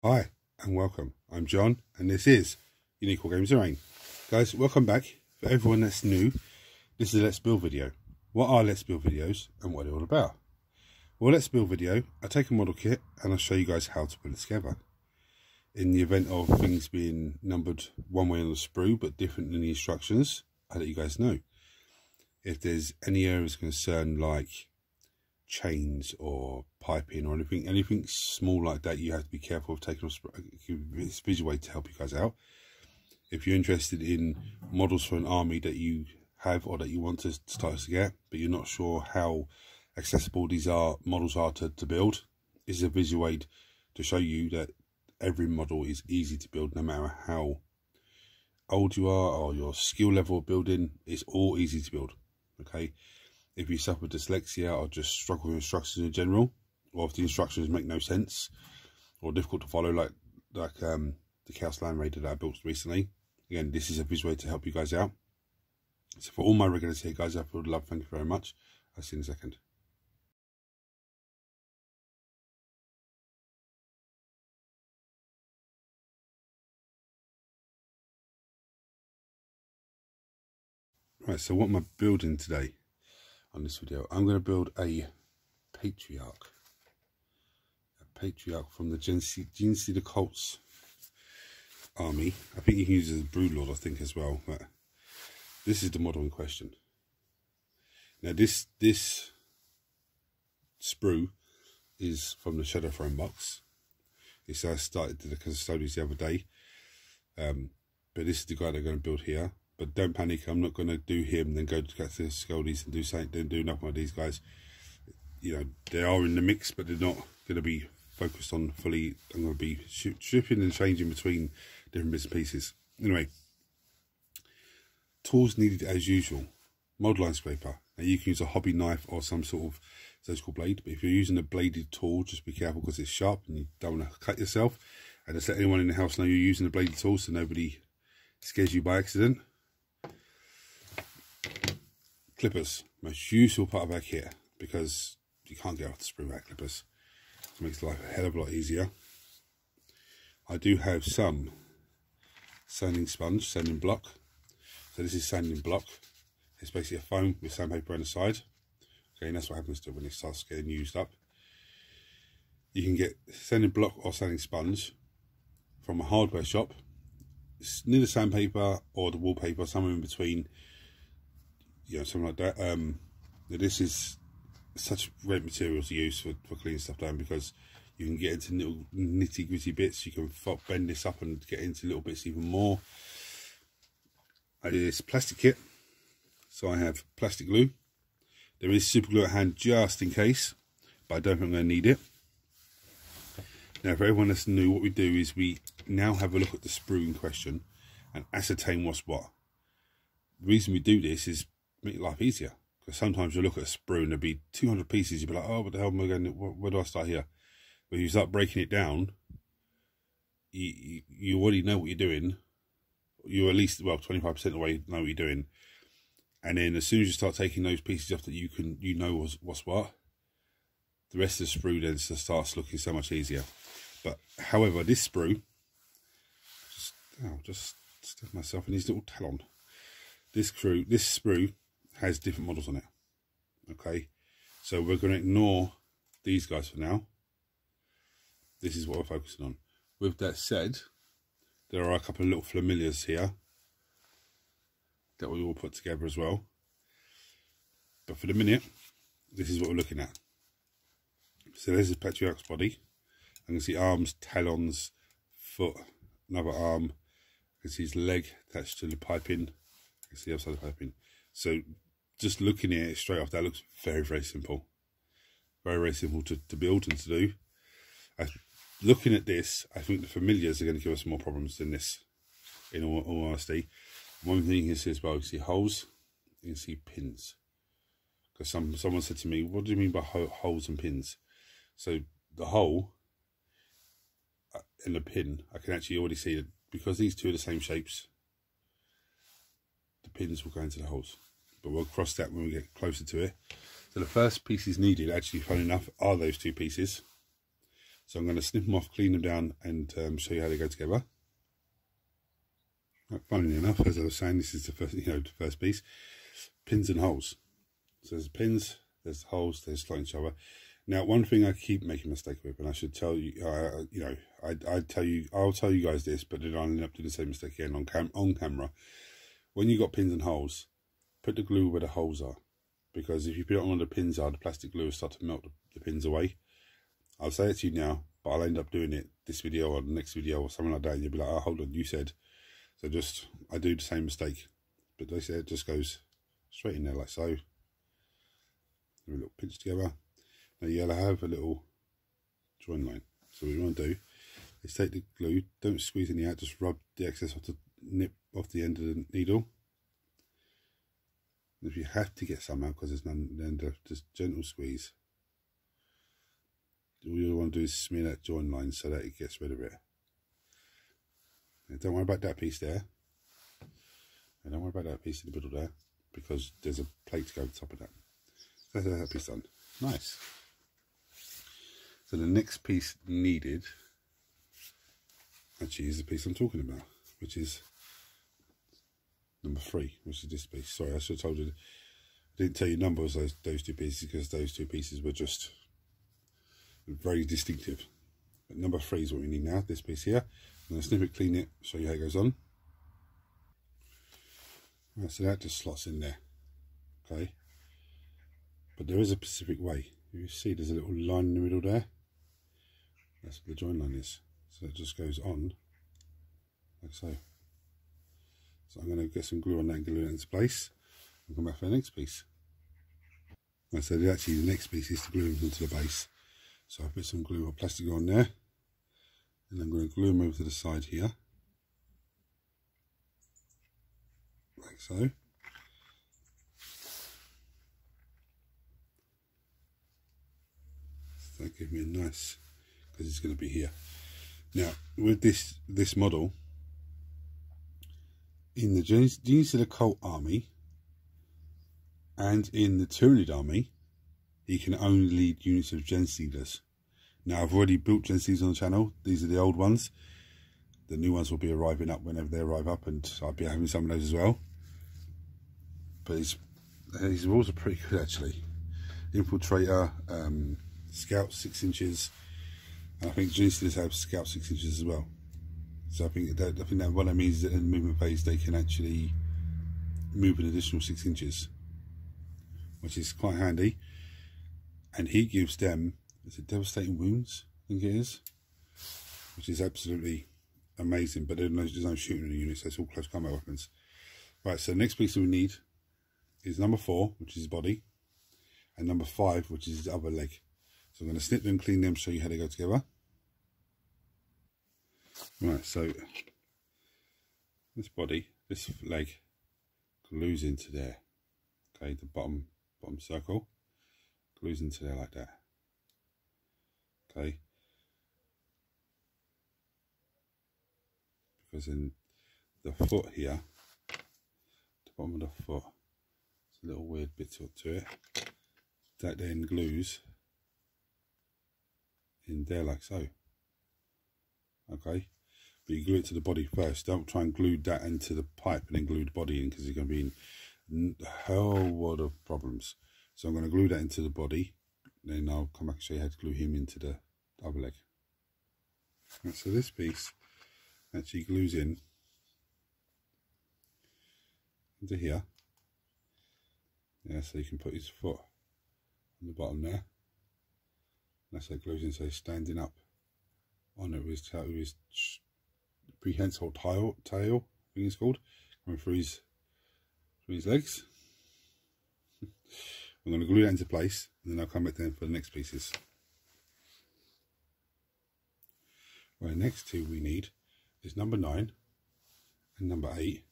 Hi and welcome. I'm John and this is Unique Wargames Arraign. Guys, welcome back. For everyone that's new, this is a Let's Build video. What are Let's Build videos and what are they all about? Well, Let's Build video, I take a model kit and I'll show you guys how to put it together. In the event of things being numbered one way on the sprue but different in the instructions, I'll let you guys know. If there's any areas concerned like chains or piping or anything small like that, you have to be careful of taking off. It's a visual way to help you guys out. If you're interested in models for an army that you have or that you want to start to get, but you're not sure how accessible these models are to build, this is a visual way to show you that every model is easy to build, no matter how old you are or your skill level of building. It's all easy to build. Okay, if you suffer dyslexia or just struggle with instructions in general, or if the instructions make no sense or difficult to follow, like the Chaos Land Raider that I built recently, again, this is a visual way to help you guys out. So for all my regulars here, guys, I would love, thank you very much. I'll see you in a second. Right, so what am I building today on this video? I'm going to build a Patriarch. A Patriarch from the Genestealer cults army. I think you can use it as a Broodlord, I think, as well. But this is the model in question. Now this sprue is from the Shadow Throne box. It's I started the custodians the other day. But this is the guy they're going to build here. But don't panic, I'm not going to do him then go to the Scoldies and do something, then do nothing like these guys. You know, they are in the mix, but they're not going to be focused on fully. I'm going to be shifting and changing between different bits and pieces. Anyway, tools needed as usual. Mold line scraper. Now you can use a hobby knife or some sort of surgical blade, but if you're using a bladed tool, just be careful because it's sharp and you don't want to cut yourself. And just let anyone in the house know you're using a bladed tool so nobody scares you by accident. Clippers, most useful part of our kit, because you can't get off the sprue without clippers. It makes life a hell of a lot easier. I do have some sanding sponge, sanding block. So this is sanding block. It's basically a foam with sandpaper on the side. Okay, and that's what happens to it when it starts getting used up. You can get sanding block or sanding sponge from a hardware shop. It's near the sandpaper or the wallpaper, somewhere in between. You know, something like that. This is such great material to use for cleaning stuff down, because you can get into little nitty gritty bits. You can bend this up and get into little bits even more. I do this plastic kit, so I have plastic glue. There is super glue at hand just in case, but I don't think I'm going to need it. Now, for everyone that's new, what we do is we now have a look at the sprue in question and ascertain what's what. The reason we do this is make life easier, because sometimes you look at a sprue and there'll be 200 pieces. You'll be like, oh, what the hell am I going to, where do I start here? When you start breaking it down, you already know what you're doing. You're at least, well, 25% of the way know what you're doing. And then as soon as you start taking those pieces off that you know what's what, the rest of the sprue then starts looking so much easier. But however, this sprue, just stick myself in his little talon. This sprue has different models on it. Okay, so we're going to ignore these guys for now. This is what we're focusing on. With that said, there are a couple of little familiars here that we will put together as well. But for the minute, this is what we're looking at. So there's the Patriarch's body. I can see arms, talons, foot, another arm. I can see his leg attached to the piping. I can see the other side of the piping. So just looking at it straight off, that looks very, very simple. Very, very simple to build and to do. Looking at this, I think the familiars are going to give us more problems than this, in all honesty. One thing you can see as well, you can see holes, you can see pins. Because someone said to me, what do you mean by holes and pins? So the hole and the pin, I can actually already see that because these two are the same shapes, the pins will go into the holes. But we'll cross that when we get closer to it. So the first pieces needed, actually, funny enough, are those two pieces. So I'm going to snip them off, clean them down, and show you how they go together. Right, funnily enough, as I was saying, this is the first, the first piece. Pins and holes. So there's pins, there's holes, there's slotting each other. Now, one thing I keep making a mistake with, and I should tell you, I'll tell you guys this, but then I'll end up doing the same mistake again on camera. When you got pins and holes, put the glue where the holes are, because if you put it on where the pins are, the plastic glue will start to melt the pins away. I'll say it to you now, but I'll end up doing it this video or the next video or something like that, and you'll be like, oh, hold on, you said. So I do the same mistake, but they say it just goes straight in there like so. A little pinch together. Now you'll have a little join line. So what you want to do is take the glue, don't squeeze any out, just rub the excess off the nip off the end of the needle. And if you have to get some out because there's none, then just gentle squeeze. All you want to do is smear that join line so that it gets rid of it. Now, don't worry about that piece there. And don't worry about that piece in the middle there, because there's a plate to go on top of that. That's that piece done. Nice. So the next piece needed actually is the piece I'm talking about, which is number 3, which is this piece. Sorry, I should have told you. I didn't tell you numbers of those two pieces because those two pieces were just very distinctive. But number 3 is what we need now. This piece here. I'm going to snip it, clean it, show you how it goes on. Right, so that just slots in there. Okay. But there is a specific way. You see there's a little line in the middle there. That's what the join line is. So it just goes on like so. So I'm going to get some glue on that and glue it into place. And come back for the next piece. Right, so actually the next piece is to glue them into the base. So I put some glue or plastic glue on there. And I'm going to glue them over to the side here. Like so. That gives me a nice, because it's going to be here. Now, with this model, in the Genestealer Cult Army and in the Tyranid Army, he can only lead units of Genestealers. Now, I've already built Genestealers on the channel. These are the old ones. The new ones will be arriving up whenever they arrive up, and I'll be having some of those as well. But his rules are pretty good, actually. Infiltrator, Scout 6 inches, and I think Genestealers have Scout 6 inches as well. So I think that what that means is that in the movement phase they can actually move an additional 6 inches, which is quite handy. And he gives them, is it devastating wounds? I think it is, which is absolutely amazing. But there's no shooting in the unit, so it's all close combat weapons. Right, so the next piece that we need is number 4, which is his body, and number 5, which is his other leg. So I'm going to snip them, clean them, show you how they go together. Right, so this body, this leg, glues into there. Okay, the bottom circle glues into there like that. Okay, because in the foot here, the bottom of the foot, there's a little weird bit to it. That then glues in there like so. Okay, but you glue it to the body first. Don't try and glue that into the pipe and then glue the body in, because you're going to be in a whole lot of problems. So I'm going to glue that into the body, then I'll come back and show you how to glue him into the other leg. Right, so this piece actually glues in into here. Yeah, so you can put his foot on the bottom there. That's how it glues in, so he's standing up on it with his prehensile tail, I think it's called, coming through his legs. I'm going to glue that into place, and then I'll come back then for the next pieces. Right, the next two we need is number 9 and number 8.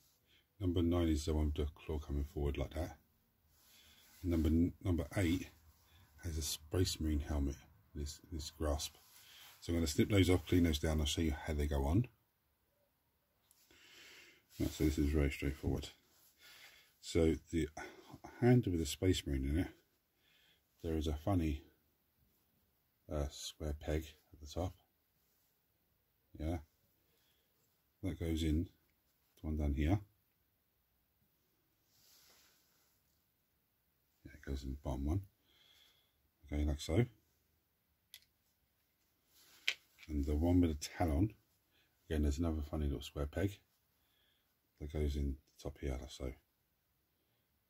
Number 9 is the one with the claw coming forward like that. And number 8 has a Space Marine helmet, this grasp. So I'm going to snip those off, clean those down, I'll show you how they go on. Right, so this is very straightforward. So the hand with a Space Marine in it, there is a funny square peg at the top. Yeah, that goes in. The one down here. Yeah, it goes in the bottom one. Okay, like so. And the one with the talon, again, there's another funny little square peg that goes in the top here, like so.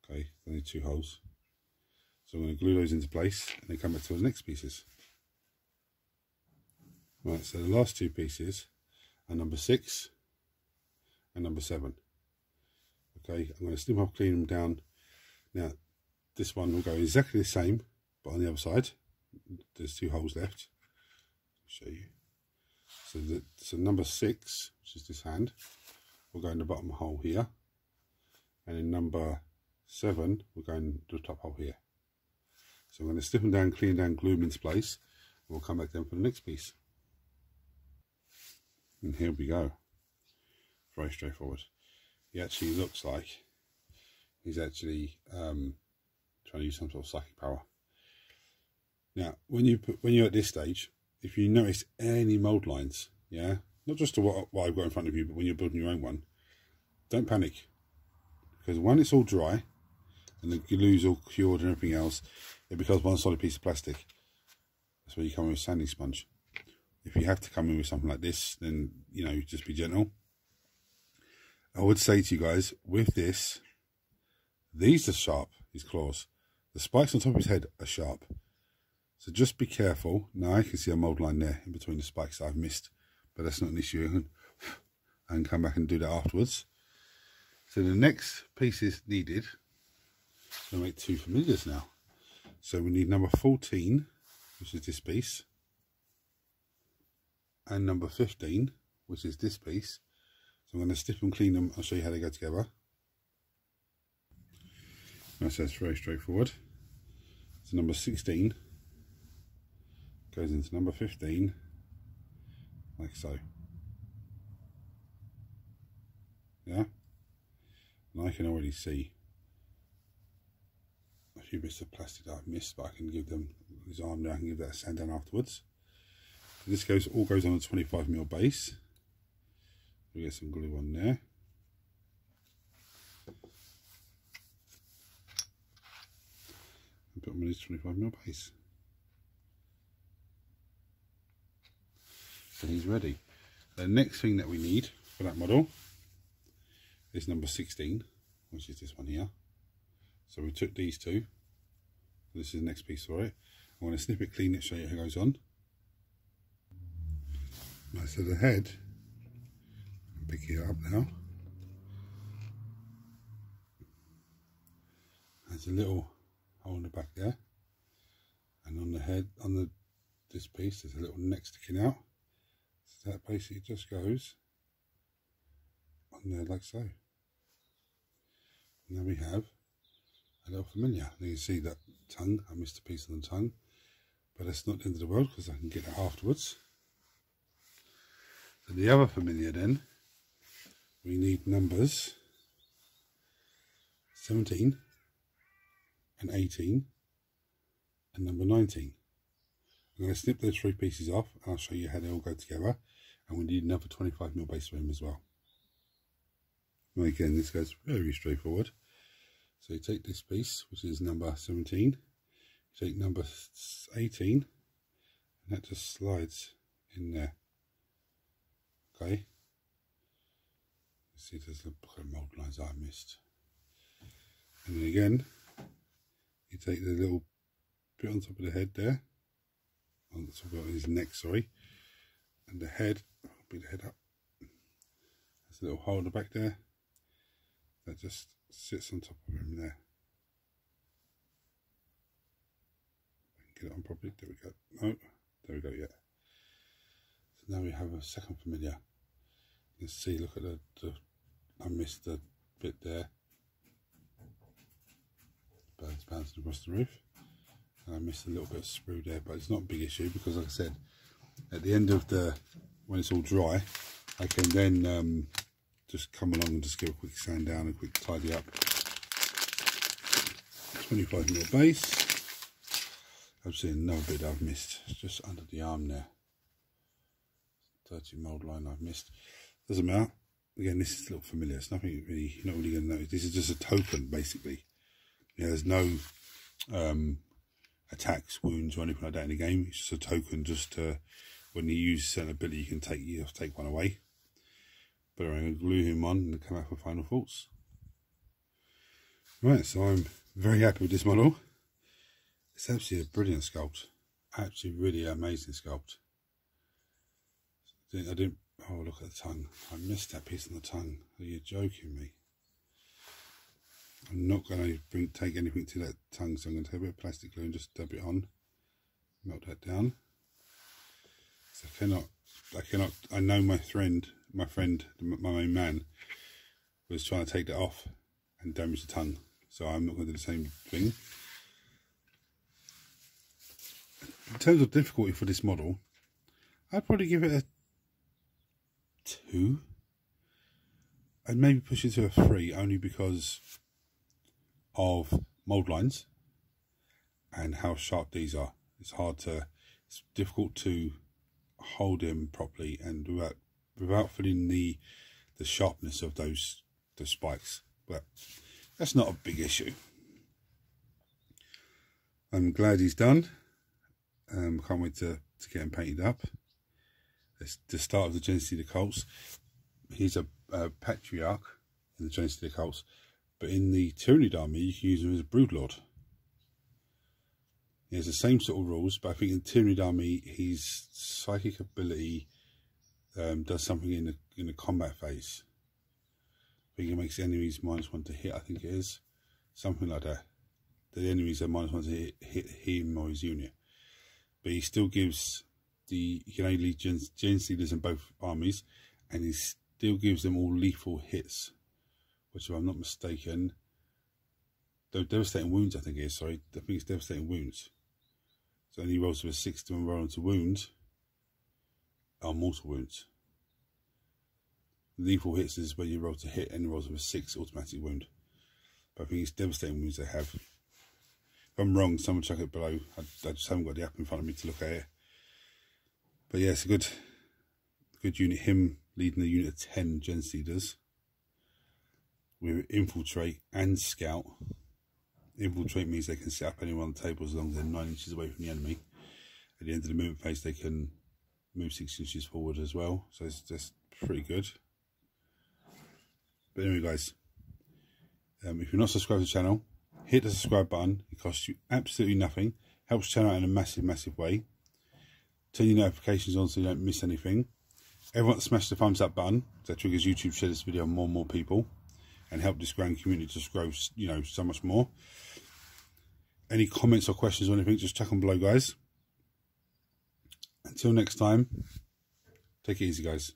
Okay, I need 2 holes. So I'm going to glue those into place and then come back to the next pieces. Right, so the last 2 pieces are number 6 and number 7. Okay, I'm going to snip off, clean them down. Now, this one will go exactly the same, but on the other side, there's 2 holes left. I'll show you. So number 6, which is this hand, will go in the bottom hole here, and in number 7 will go in the top hole here. So I'm going to snip them down, clean down, glue them into place, and we'll come back then for the next piece. And here we go. Very straightforward. He actually looks like he's actually trying to use some sort of psychic power. Now, when you're at this stage, if you notice any mould lines, yeah, not just to what I've got in front of you, but when you're building your own one, don't panic. Because when it's all dry, and the glue's all cured and everything else, it becomes one solid piece of plastic. That's where you come in with a sanding sponge. If you have to come in with something like this, then, you know, just be gentle. I would say to you guys, with this, these are sharp, these claws. The spikes on top of his head are sharp. So just be careful. Now I can see a mould line there in between the spikes that I've missed, but that's not an issue. I can come back and do that afterwards. So the next pieces needed, I'm going to make 2 familiars now. So we need number 14, which is this piece, and number 15, which is this piece. So I'm going to snip and clean them. I'll show you how they go together. So it's very straightforward. So number 16 goes into number 15, like so. Yeah, and I can already see a few bits of plastic that I've missed, but I can give them his arm there. I can give that a sand down afterwards. And this all goes on a 25mm base. We get some glue on there. And put them on his 25mm base. So he's ready. The next thing that we need for that model is number 16, which is this one here. So we took these 2. This is the next piece for it. I'm going to snip it, clean it, show you how it goes on. Right, so the head, I'll pick it up now. There's a little hole in the back there, and on the head, this piece, there's a little neck sticking out. So that basically just goes on there like so. And then we have a little familiar. You can see that tongue. I missed a piece of the tongue, but that's not the end of the world because I can get it afterwards. So the other familiar then, we need numbers 17 and 18 and number 19. I'm going to snip those 3 pieces off and I'll show you how they all go together. And we need another 25mm base for him as well. And again, this goes very straightforward. So you take this piece, which is number 17, you take number 18, and that just slides in there. Okay. You see there's the mould lines I missed. And then again, you take the little bit on top of the head there, on the top of his neck, sorry, and the head, I'll beat the head up. There's a little hole in the back there that just sits on top of him there. Get it on properly, there we go. No, there we go, yeah. So now we have a second familiar. You can see, look at I missed the bit there. Birds bouncing across the roof. And I missed a little bit of sprue there, but it's not a big issue because, like I said, at the end of when it's all dry, I can then just come along and just give a quick sand down and quick tidy up. 25mm base. I've seen another bit I've missed, it's just under the arm there. dirty mould line I've missed. Doesn't matter. Again, this is a little familiar. It's nothing really, you're not really going to notice. This is just a token, basically. Yeah, there's no attacks, wounds, or anything like that in the game. It's just a token, just to, when you use a certain ability, you have to take one away. But I'm going to glue him on and come out for final thoughts. Right, so I'm very happy with this model. It's absolutely a brilliant sculpt. Absolutely really amazing sculpt. I didn't, oh look at the tongue. I missed that piece on the tongue. Are you joking me? I'm not going to take anything to that tongue, so I'm going to take a bit of plastic glue and just dab it on. Melt that down. So I know my main man, was trying to take that off and damage the tongue. So I'm not going to do the same thing. In terms of difficulty for this model, I'd probably give it a 2. I'd maybe push it to a 3, only because of mould lines and how sharp these are. It's difficult to hold him properly and without feeling the sharpness of the spikes. But that's not a big issue. I'm glad he's done. Can't wait to get him painted up. It's the start of the Genestealer cults. He's a Patriarch in the Genestealer cults, but in the Tyranid army you can use him as a Broodlord. He has the same sort of rules, but I think in the Tyranid army his psychic ability does something in the combat phase. I think it makes enemies -1 to hit, I think it is. Something like that. The enemies are -1 to hit him or his unit. But he still gives you can only lead Genestealers in both armies, and he still gives them all lethal hits, which, if I'm not mistaken, they're devastating wounds, I think it is, sorry. I think it's devastating wounds. So any rolls with a 6 to roll into wounds are mortal wounds. Lethal hits is when you roll to hit, and rolls with a 6 automatic wound. But I think it's devastating wounds they have. If I'm wrong, someone check it below. I just haven't got the app in front of me to look at it. But yeah, it's a good unit. Him leading the unit of 10 Genestealers with Infiltrate and Scout. Infiltrate means they can set up anyone on the table as long as they're 9 inches away from the enemy. At the end of the movement phase, they can move 6 inches forward as well. So it's just pretty good. But anyway, guys, if you're not subscribed to the channel, hit the subscribe button. It costs you absolutely nothing. Helps the channel out in a massive way. Turn your notifications on so you don't miss anything. Everyone smash the thumbs up button. That triggers YouTube to share this video on more and more people and help this growing community just grow, so much more. Any comments or questions or anything, just chuck them below, guys. Until next time, take it easy, guys.